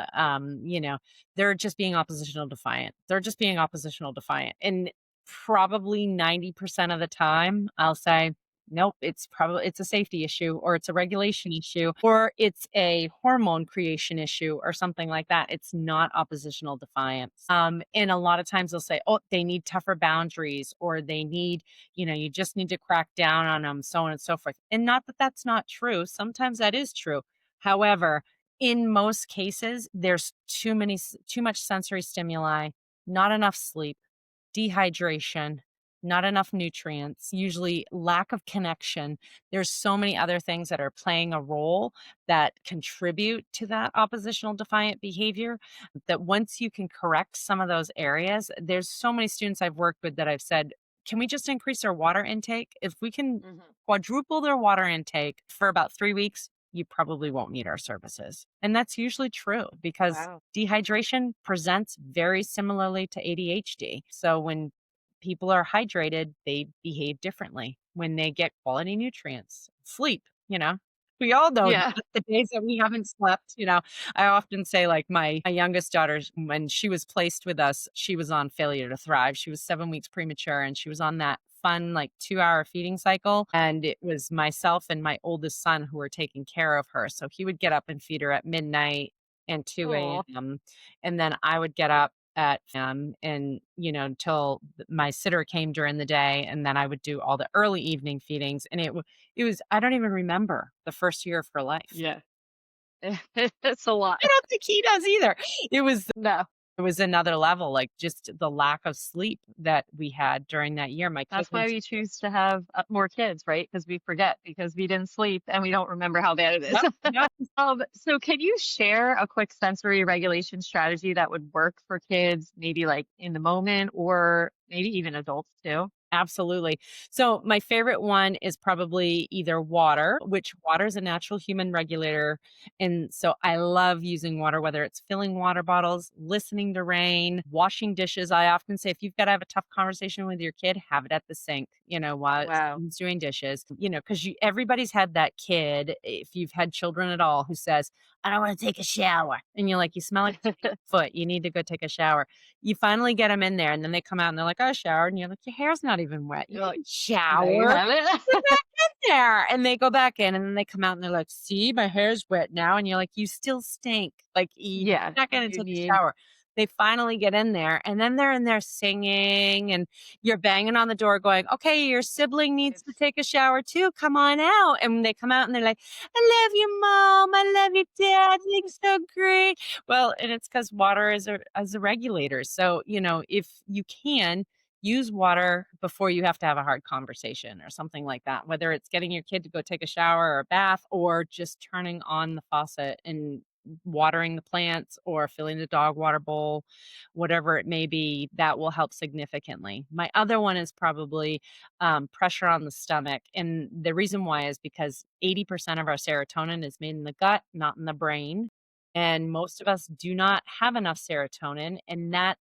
[SPEAKER 1] they're just being oppositional defiant. They're just being oppositional defiant, and probably 90% of the time, I'll say, nope. It's a safety issue, or it's a regulation issue, or it's a hormone creation issue, or something like that. It's not oppositional defiance. And a lot of times they'll say, oh, they need tougher boundaries, or they need you just need to crack down on them, so on and so forth. And not that that's not true. Sometimes that is true. However, in most cases, there's too much sensory stimuli, not enough sleep, dehydration, not enough nutrients, usually lack of connection. There's so many other things that are playing a role that contribute to that oppositional defiant behavior that once you can correct some of those areas, there's so many students I've worked with that I've said, can we just increase their water intake? If we can
[SPEAKER 2] Hmm.
[SPEAKER 1] quadruple their water intake for about 3 weeks, you probably won't need our services. And that's usually true because
[SPEAKER 2] Wow.
[SPEAKER 1] dehydration presents very similarly to ADHD. So when people are hydrated, they behave differently. When they get quality nutrients, sleep, we all know
[SPEAKER 2] Yeah.
[SPEAKER 1] the days that we haven't slept, I often say, like, my youngest daughter, when she was placed with us, she was on failure to thrive. She was 7 weeks premature, and she was on that fun, like, 2-hour feeding cycle, and it was myself and my oldest son who were taking care of her. So he would get up and feed her at midnight and 2
[SPEAKER 2] Oh,
[SPEAKER 1] AM, and then I would get up at and, till my sitter came during the day, and then I would do all the early evening feedings, and it was I don't even remember the first year of her life.
[SPEAKER 2] yeah. It's a lot.
[SPEAKER 1] I don't think he does either. It was
[SPEAKER 2] No,
[SPEAKER 1] it was another level, like, just the lack of sleep that we had during that year. My
[SPEAKER 2] that's why
[SPEAKER 1] kids.
[SPEAKER 2] we choose to have more kids, right? Because we forget because we didn't sleep and we don't remember how bad it is.
[SPEAKER 1] Yep, yep.
[SPEAKER 2] So can you share a quick sensory regulation strategy that would work for kids, maybe like in the moment or maybe even adults too?
[SPEAKER 1] Absolutely. So my favorite one is probably either water, which water is a natural human regulator. And so I love using water, whether it's filling water bottles, listening to rain, washing dishes. I often say if you've got to have a tough conversation with your kid, have it at the sink, while
[SPEAKER 2] Wow.
[SPEAKER 1] he's doing dishes, because everybody's had that kid, if you've had children at all, who says, I don't want to take a shower. And you're like, you smell like foot. You need to go take a shower. You finally get them in there, and then they come out and they're like, "Oh, I showered." And you're like, "Your hair's not even wet. You
[SPEAKER 2] You're like,
[SPEAKER 1] didn't
[SPEAKER 2] there you
[SPEAKER 1] shower.
[SPEAKER 2] have
[SPEAKER 1] Get
[SPEAKER 2] it.
[SPEAKER 1] back in there." And they go back in, and then they come out and they're like, "See, my hair's wet now." And you're like, "You still stink. Like, you're
[SPEAKER 2] Yeah,
[SPEAKER 1] not gonna
[SPEAKER 2] you
[SPEAKER 1] take a
[SPEAKER 2] need
[SPEAKER 1] shower." They finally get in there, and then they're in there singing, and you're banging on the door going, "Okay, your sibling needs to
[SPEAKER 2] it's
[SPEAKER 1] take a shower too. Come on out." And when they come out and they're like, "I love you, mom. I love you, dad. Things so great." Well, and it's because water is a regulator. So, if you can use water before you have to have a hard conversation or something like that, whether it's getting your kid to go take a shower or a bath, or just turning on the faucet and watering the plants or filling the dog water bowl, whatever it may be, that will help significantly. My other one is probably pressure on the stomach. And the reason why is because 80% of our serotonin is made in the gut, not in the brain. And most of us do not have enough serotonin, and that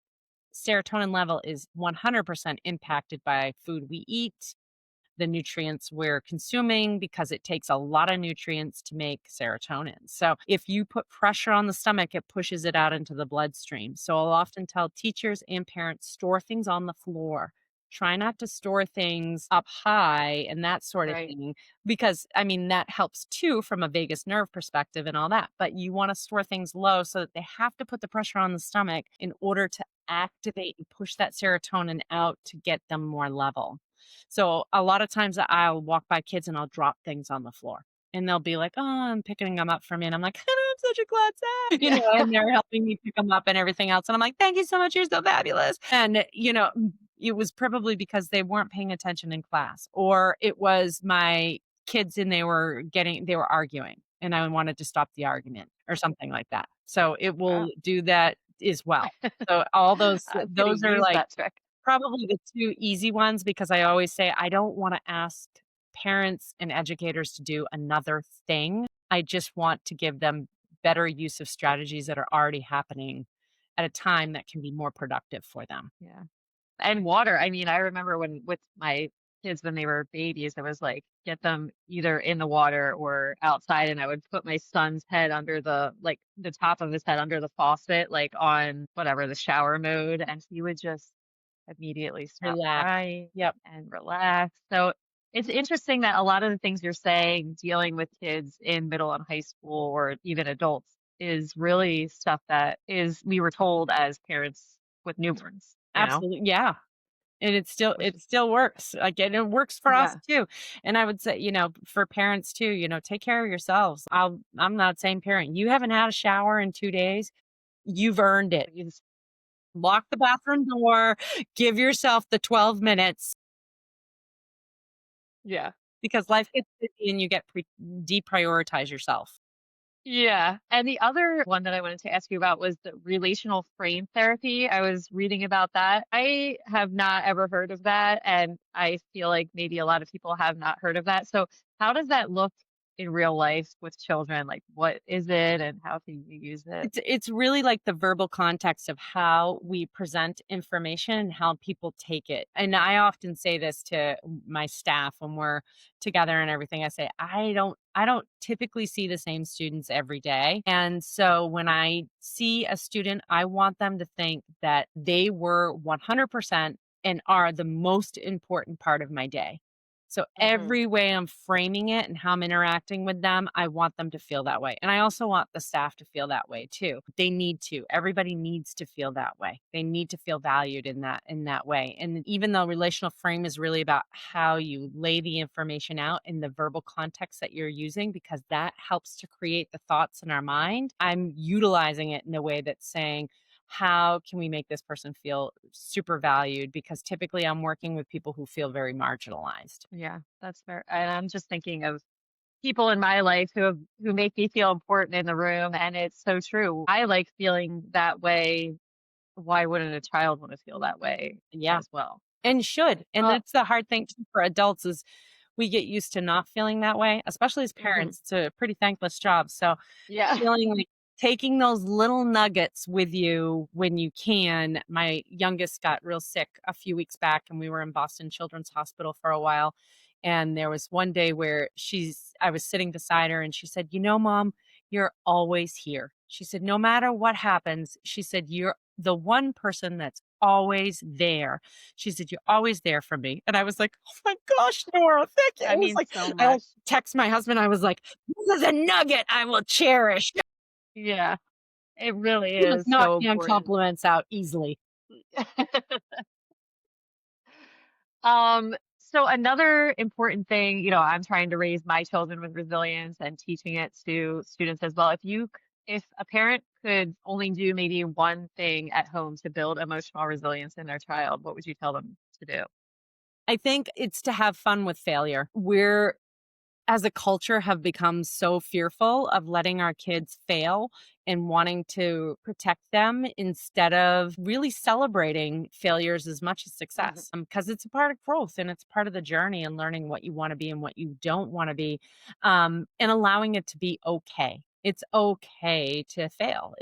[SPEAKER 1] serotonin level is 100% impacted by food we eat, the nutrients we're consuming because it takes a lot of nutrients to make serotonin. So if you put pressure on the stomach, it pushes it out into the bloodstream. So I'll often tell teachers and parents store things on the floor. Try not to store things up high and that sort of
[SPEAKER 2] Right.
[SPEAKER 1] thing because I mean that helps too from a vagus nerve perspective and all that. But you want to store things low so that they have to put the pressure on the stomach in order to activate and push that serotonin out to get them more level. So a lot of times I'll walk by kids and I'll drop things on the floor. And they'll be like, "Oh, I'm picking them up for me." And I'm like, "I'm such a glad sack,"
[SPEAKER 2] Yeah.
[SPEAKER 1] and they're helping me pick them up and everything else. And I'm like, "Thank you so much. You're so fabulous." And, it was probably because they weren't paying attention in class, or it was my kids and they were arguing, and I wanted to stop the argument or something like that. So it will
[SPEAKER 2] Wow.
[SPEAKER 1] do that as well. So all
[SPEAKER 2] I'm gonna
[SPEAKER 1] those are
[SPEAKER 2] use
[SPEAKER 1] like
[SPEAKER 2] that trick.
[SPEAKER 1] probably the 2 easy ones because I always say I don't wanna ask parents and educators to do another thing. I just want to give them better use of strategies that are already happening at a time that can be more productive for them.
[SPEAKER 2] Yeah. And water. I mean, I remember when with my kids when they were babies, I was like, get them either in the water or outside. And I would put my son's head under the top of his head under the faucet, like on whatever the shower mode. And he would just immediately stop
[SPEAKER 1] Relax.
[SPEAKER 2] crying
[SPEAKER 1] Yep,
[SPEAKER 2] and relax. So it's interesting that a lot of the things you're saying dealing with kids in middle and high school or even adults is really stuff that is we were told as parents with newborns,
[SPEAKER 1] absolutely, yeah. And
[SPEAKER 2] which
[SPEAKER 1] it
[SPEAKER 2] is
[SPEAKER 1] still works. Again, it works for us
[SPEAKER 2] yeah.
[SPEAKER 1] too. And I would say, for parents too, take care of yourselves. I'm not saying parent, you haven't had a shower in 2 days, you've earned it.
[SPEAKER 2] Please.
[SPEAKER 1] Lock the bathroom door, give yourself the 12 minutes
[SPEAKER 2] Yeah.
[SPEAKER 1] because life gets busy and you get deprioritize yourself.
[SPEAKER 2] Yeah. And the other one that I wanted to ask you about was the relational frame therapy. I was reading about that. I have not ever heard of that. And I feel like maybe a lot of people have not heard of that. So, how does that look in real life with children? Like, what is it and how can you use it?
[SPEAKER 1] It's really like the verbal context of how we present information and how people take it. And I often say this to my staff when we're together and everything. I say, I don't typically see the same students every day. And so when I see a student, I want them to think that they were 100% and are the most important part of my day. So
[SPEAKER 2] Hmm.
[SPEAKER 1] every way I'm framing it and how I'm interacting with them, I want them to feel that way. And I also want the staff to feel that way too. They need to. Everybody needs to feel that way. They need to feel valued in that way. And even though relational frame is really about how you lay the information out in the verbal context that you're using because that helps to create the thoughts in our mind, I'm utilizing it in a way that's saying how can we make this person feel super valued? Because typically I'm working with people who feel very marginalized.
[SPEAKER 2] Yeah, that's fair. And I'm just thinking of people in my life who make me feel important in the room, and it's so true. I like feeling that way. Why wouldn't a child want to feel that way
[SPEAKER 1] Yeah,
[SPEAKER 2] as well?
[SPEAKER 1] and should. And
[SPEAKER 2] Uh,
[SPEAKER 1] that's the hard thing too for adults is we get used to not feeling that way, especially as
[SPEAKER 2] mhm.
[SPEAKER 1] parents. It's a pretty thankless job. So
[SPEAKER 2] Yeah.
[SPEAKER 1] feeling like taking those little nuggets with you when you can. My youngest got real sick a few weeks back, and we were in Boston Children's Hospital for a while. And there was one day where I was sitting beside her, and she said, Mom, you're always here. She said, No matter what happens, she said, you're the one person that's always there. She said, You're always there for me. And I was like, Oh my gosh, Nora, thank you.
[SPEAKER 2] That
[SPEAKER 1] It was
[SPEAKER 2] means
[SPEAKER 1] like,
[SPEAKER 2] so
[SPEAKER 1] I like
[SPEAKER 2] much.
[SPEAKER 1] text my husband. I was like, This is a nugget I will cherish.
[SPEAKER 2] Yeah, it really
[SPEAKER 1] He does
[SPEAKER 2] is
[SPEAKER 1] not
[SPEAKER 2] so
[SPEAKER 1] hand
[SPEAKER 2] important.
[SPEAKER 1] compliments out easily.
[SPEAKER 2] So another important thing, I'm trying to raise my children with resilience and teaching it to students as well. If a parent could only do maybe one thing at home to build emotional resilience in their child, what would you tell them to do?
[SPEAKER 1] I think it's to have fun with failure. As a culture, have become so fearful of letting our kids fail and wanting to protect them instead of really celebrating failures as much as
[SPEAKER 2] Mhm.
[SPEAKER 1] success. Because it's a part of growth and it's part of the journey and learning what you want to be and what you don't want to be, and allowing it to be okay. It's okay to fail.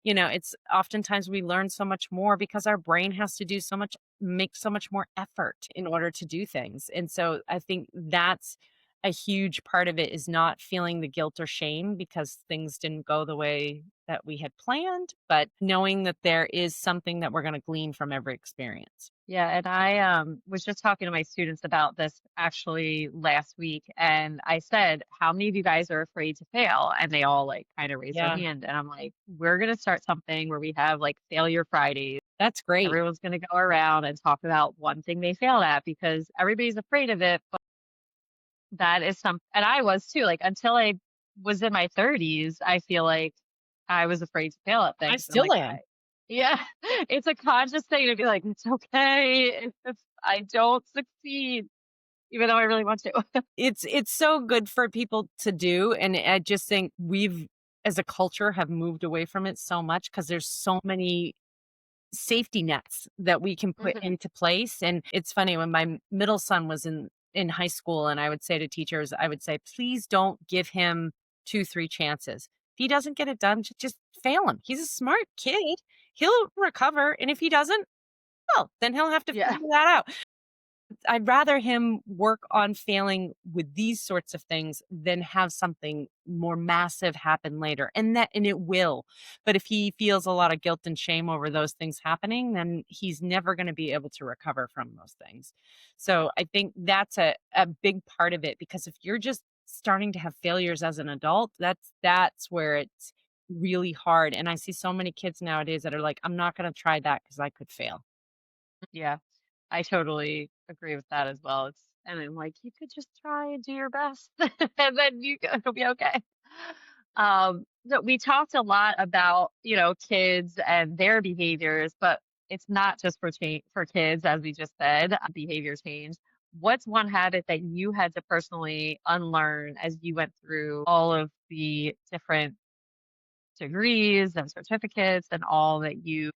[SPEAKER 1] It's oftentimes we learn so much more because our brain has to do so much, make so much more effort in order to do things. And so I think that's a huge part of it, is not feeling the guilt or shame because things didn't go the way that we had planned, but knowing that there is something that we're going to glean from every experience.
[SPEAKER 2] Yeah, and I was just talking to my students about this actually last week, and I said, "How many of you guys are afraid to fail?" And they all like kind of raised their
[SPEAKER 1] Yeah,
[SPEAKER 2] hand, and I'm like, "We're gonna start something where we have like failure Fridays.
[SPEAKER 1] that's great.
[SPEAKER 2] Everyone's gonna go around and talk about one thing they failed at because everybody's afraid of it, but that is some." And I was too. Like until I was in my 30s, I feel like I was afraid to fail at
[SPEAKER 1] I
[SPEAKER 2] things. And
[SPEAKER 1] still
[SPEAKER 2] like
[SPEAKER 1] am.
[SPEAKER 2] yeah, it's a conscious thing to be like, it's okay if I don't succeed, even though I really want to.
[SPEAKER 1] It's so good for people to do, and I just think we've, as a culture, have moved away from it so much because there's so many safety nets that we can put
[SPEAKER 2] Mhm.
[SPEAKER 1] into place. And it's funny, when my middle son was in high school, and I would say to teachers, I would say, please don't give him 2 3 chances. If he doesn't get it done, just fail him. He's a smart kid, he'll recover. And if he doesn't, well, then he'll have to
[SPEAKER 2] Yeah.
[SPEAKER 1] figure that out. I'd rather him work on failing with these sorts of things than have something more massive happen later. And it will. But if he feels a lot of guilt and shame over those things happening, then he's never going to be able to recover from those things. So I think that's a big part of it, because if you're just starting to have failures as an adult, that's where it's really hard. And I see so many kids nowadays that are like, I'm not going to try that because I could fail.
[SPEAKER 2] Yeah. I totally agree with that as well. And I'm like, you could just try and do your best and then it'll be okay. So we talked a lot about, kids and their behaviors, but it's not just for kids, as we just said, behavior change. What's one habit that you had to personally unlearn as you went through all of the different degrees and certificates and all that you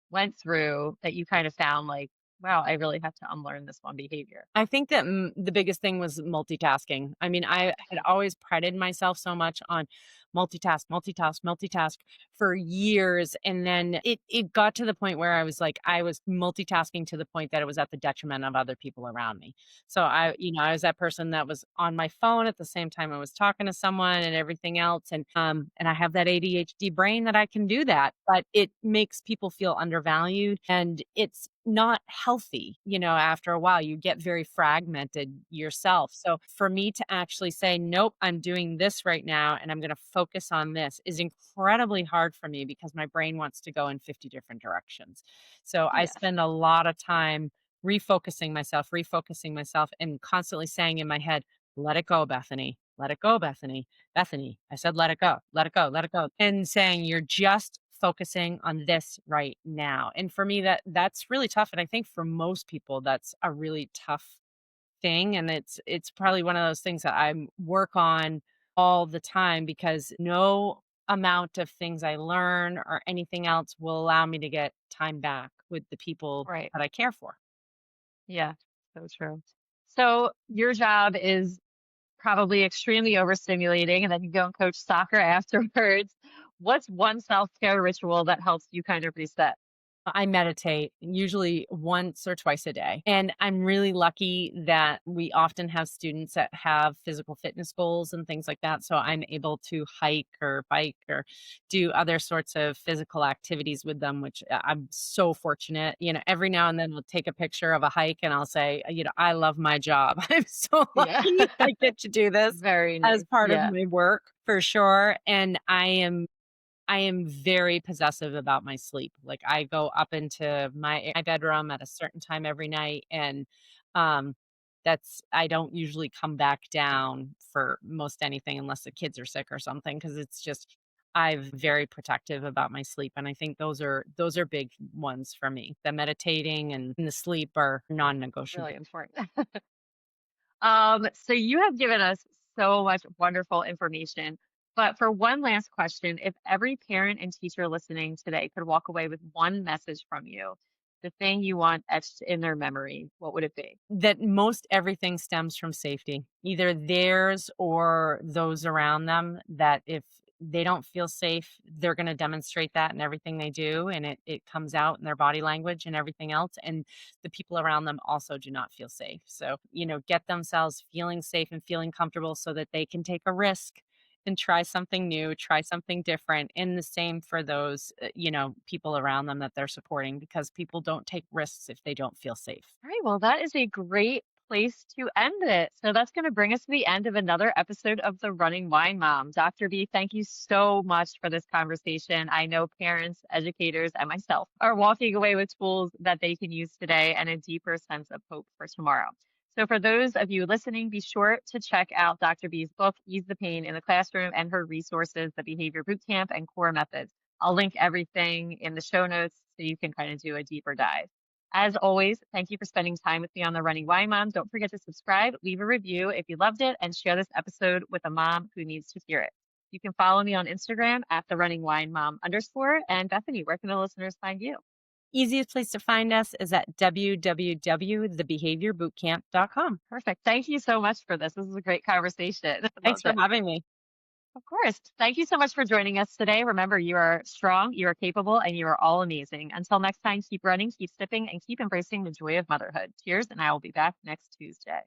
[SPEAKER 2] went through that you kind of found like, wow, I really have to unlearn this one behavior?
[SPEAKER 1] I think that the biggest thing was multitasking. I mean, I had always prided myself so much on multitask, multitask, multitask for years, and then it got to the point where I was multitasking to the point that it was at the detriment of other people around me. So I was that person that was on my phone at the same time I was talking to someone and everything else, and I have that ADHD brain that I can do that, but it makes people feel undervalued, and it's not healthy. After a while, you get very fragmented yourself. So for me to actually say, nope, I'm doing this right now and I'm going to focus on this, is incredibly hard for me because my brain wants to go in 50 different directions. So I
[SPEAKER 2] Yes.
[SPEAKER 1] spend a lot of time refocusing myself, and constantly saying in my head, let it go, Bethany. Let it go, Bethany. Bethany, I said, let it go, let it go, let it go. And saying, you're just focusing on this right now. And for me, that's really tough. And I think for most people, that's a really tough thing. And it's probably one of those things that I work on all the time, because no amount of things I learn or anything else will allow me to get time back with the people
[SPEAKER 2] Right.
[SPEAKER 1] that I care for.
[SPEAKER 2] Yeah. So true. So your job is probably extremely overstimulating, and then you go and coach soccer afterwards. What's one self-care ritual that helps you kind of reset?
[SPEAKER 1] I meditate usually once or twice a day. And I'm really lucky that we often have students that have physical fitness goals and things like that. So I'm able to hike or bike or do other sorts of physical activities with them, which I'm so fortunate. Every now and then we'll take a picture of a hike and I'll say, I love my job. I'm so
[SPEAKER 2] Yeah.
[SPEAKER 1] lucky I get to do this
[SPEAKER 2] Very
[SPEAKER 1] as
[SPEAKER 2] nice.
[SPEAKER 1] part of
[SPEAKER 2] Yeah.
[SPEAKER 1] my work, for sure. And I am very possessive about my sleep. Like, I go up into my bedroom at a certain time every night, and, um, I don't usually come back down for most anything unless the kids are sick or something, because it's just, I'm very protective about my sleep, and I think those are big ones for me. The meditating and the sleep are
[SPEAKER 2] Really
[SPEAKER 1] non-negotiable.
[SPEAKER 2] important. So you have given us so much wonderful information. But for one last question, if every parent and teacher listening today could walk away with one message from you, the thing you want etched in their memory, what would it be?
[SPEAKER 1] That most everything stems from safety, either theirs or those around them. That if they don't feel safe, they're going to demonstrate that in everything they do. And it comes out in their body language and everything else. And the people around them also do not feel safe. So, get themselves feeling safe and feeling comfortable so that they can take a risk and try something new, try something different. And the same for those, people around them that they're supporting, because people don't take risks if they don't feel safe.
[SPEAKER 2] All right, well, that is a great place to end it. So that's going to bring us to the end of another episode of The Running Wine Mom. Dr. B, thank you so much for this conversation. I know parents, educators, and myself are walking away with tools that they can use today and a deeper sense of hope for tomorrow. So for those of you listening, be sure to check out Dr. B's book, Ease the Pain in the Classroom, and her resources, the Behavior Bootcamp and Core Methods. I'll link everything in the show notes so you can kind of do a deeper dive. As always, thank you for spending time with me on The Running Wine Mom. Don't forget to subscribe, leave a review if you loved it, and share this episode with a mom who needs to hear it. You can follow me on Instagram at The Running Wine Mom _. And Bethany, where can the listeners find you?
[SPEAKER 1] Easiest place to find us is at www.thebehaviorbootcamp.com.
[SPEAKER 2] Perfect. Thank you so much for this. This is a great conversation.
[SPEAKER 1] Thanks
[SPEAKER 2] Loved
[SPEAKER 1] for
[SPEAKER 2] it.
[SPEAKER 1] having me.
[SPEAKER 2] Of course. Thank you so much for joining us today. Remember, you are strong, you are capable, and you are all amazing. Until next time, keep running, keep sipping, and keep embracing the joy of motherhood. Cheers, and I will be back next Tuesday.